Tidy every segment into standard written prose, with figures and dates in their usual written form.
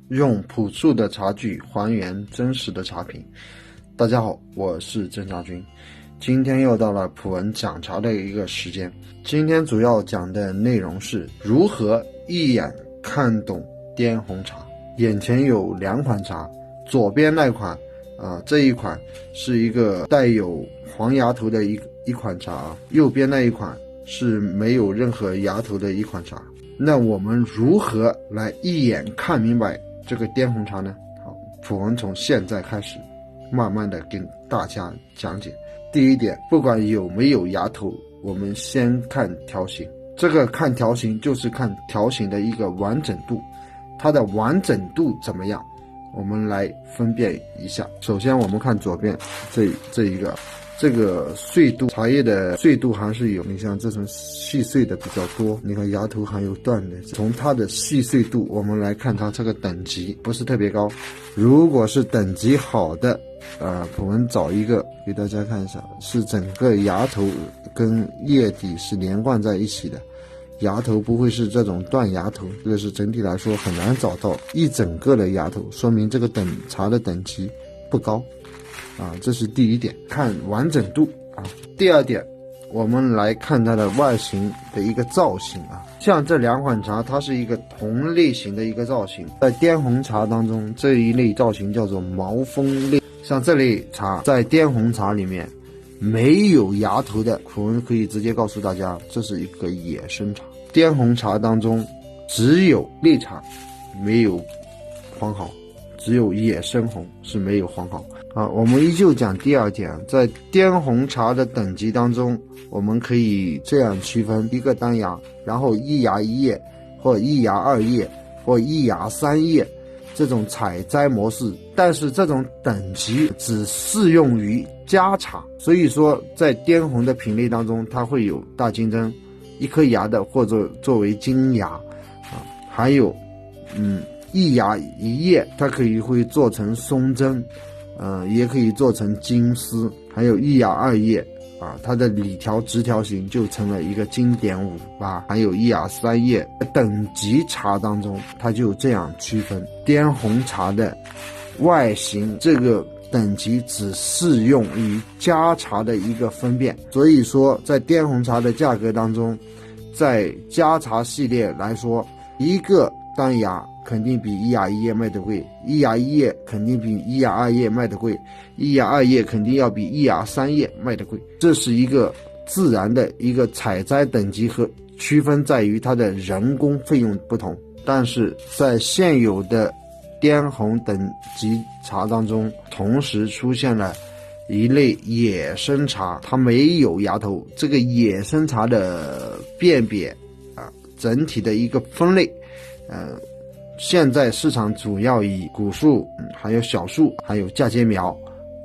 用朴素的茶具还原真实的茶品。大家好，我是郑家军，今天又到了普文讲茶的一个时间。今天主要讲的内容是如何一眼看懂滇红茶。眼前有两款茶，左边那款这一款是一个带有黄芽头的一款茶，右边那一款是没有任何芽头的一款茶。那我们如何来一眼看明白这个滇红茶呢？好，普文从现在开始慢慢的跟大家讲解。第一点，不管有没有芽头，我们先看条形。这个看条形就是看条形的一个完整度，它的完整度怎么样，我们来分辨一下。首先我们看左边这一个，这个碎度，茶叶的碎度还是有，你像这种细碎的比较多，你看芽头还有断的。从它的细碎度我们来看它这个等级不是特别高。如果是等级好的我们找一个给大家看一下，是整个芽头跟叶底是连贯在一起的，芽头不会是这种断芽头，这个是整体来说很难找到一整个的芽头，说明这个茶的等级不高这是第一点，看完整度第二点，我们来看它的外形的一个造型像这两款茶它是一个同类型的一个造型，在滇红茶当中这一类造型叫做毛峰类。像这类茶在滇红茶里面没有芽头的，我们可以直接告诉大家这是一个野生茶。滇红茶当中只有绿茶没有黄毫，只有野生红是没有黄毫我们依旧讲第二点，在滇红茶的等级当中，我们可以这样区分：一个单芽，然后一芽一叶，或一芽二叶，或一芽三叶，这种采摘模式。但是这种等级只适用于家茶，所以说在滇红的品类当中，它会有大金针一颗芽的，或者作为金芽还有一芽一叶，它会做成松针也可以做成金丝，还有一芽二叶它的里条直条形就成了一个经典58，还有一芽三叶。等级茶当中它就这样区分，滇红茶的外形这个等级只适用于家茶的一个分辨。所以说在滇红茶的价格当中，在家茶系列来说，一个单芽肯定比一芽一叶卖得贵，一芽一叶肯定比一芽二叶卖得贵，一芽二叶肯定要比一芽三叶卖得贵。这是一个自然的一个采摘等级和区分，在于它的人工费用不同。但是在现有的滇红等级茶当中，同时出现了一类野生茶，它没有芽头。这个野生茶的辨别整体的一个分类现在市场主要以古树还有小树还有嫁接苗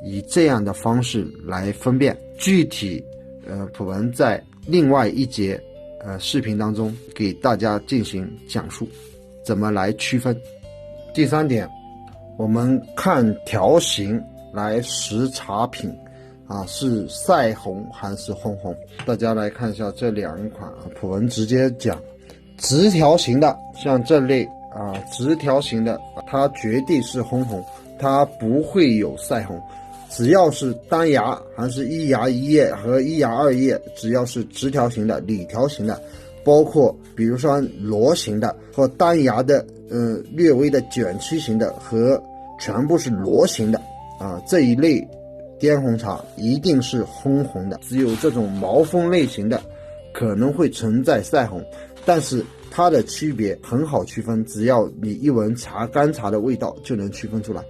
以这样的方式来分辨。具体普文在另外一节视频当中给大家进行讲述怎么来区分。第三点，我们看条形来识茶品是晒红还是烘红。大家来看一下这两款普文直接讲直条形的，像这类直条形的它绝对是烘红，它不会有晒红。只要是单芽还是一芽一叶和一芽二叶，只要是直条形的里条形的，包括比如说螺形的或单芽的略微的卷曲型的和全部是螺形的这一类滇红茶一定是烘红的。只有这种毛峰类型的可能会存在晒红，但是它的区别很好区分，只要你一闻干茶的味道就能区分出来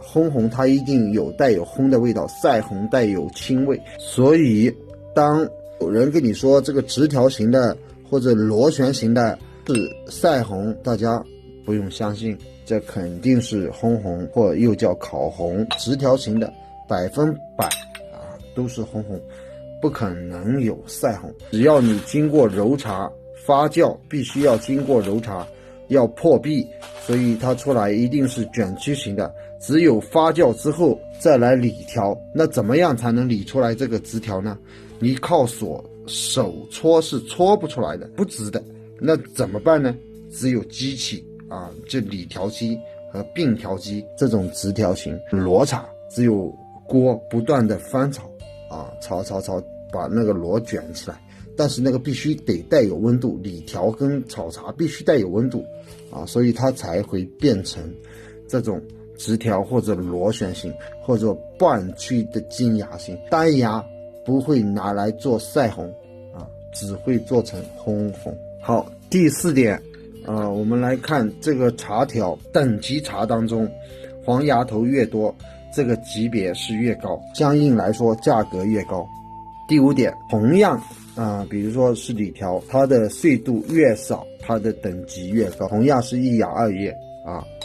烘红它一定带有烘的味道，晒红带有青味。所以当有人跟你说这个直条形的或者螺旋形的是晒红，大家不用相信，这肯定是烘红或又叫烤红。直条形的100%都是烘红，不可能有晒红。只要你经过揉茶发酵，必须要经过揉茶，要破壁，所以它出来一定是卷曲型的。只有发酵之后再来理条，那怎么样才能理出来这个直条呢？你靠手搓是搓不出来的，不直的。那怎么办呢？只有机器这理条机和并条机这种直条型裸茶，只有锅不断的翻炒炒把那个螺卷起来，但是那个必须得带有温度，理条跟炒茶必须带有温度所以它才会变成这种直条或者螺旋形或者半曲的金芽型。单芽不会拿来做晒红只会做成烘红。好，第4点我们来看这个茶条等级茶当中，黄芽头越多，这个级别是越高，相应来说价格越高。第5点，同样比如说是理条，它的碎度越少，它的等级越高。同样是1芽2叶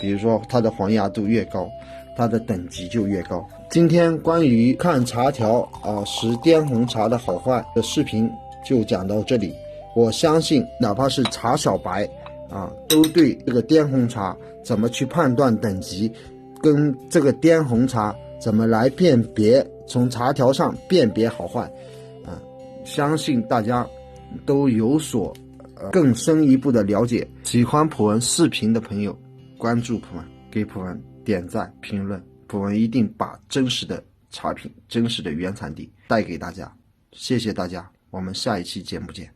比如说它的黄芽度越高，它的等级就越高。今天关于看茶条识滇红茶的好坏的视频就讲到这里。我相信哪怕是茶小白都对这个滇红茶怎么去判断等级，跟这个滇红茶怎么来辨别，从茶条上辨别好坏相信大家都有所更深一步的了解。喜欢普文视频的朋友关注普文，给普文点赞评论，普文一定把真实的茶品、真实的原产地带给大家。谢谢大家，我们下一期节目见。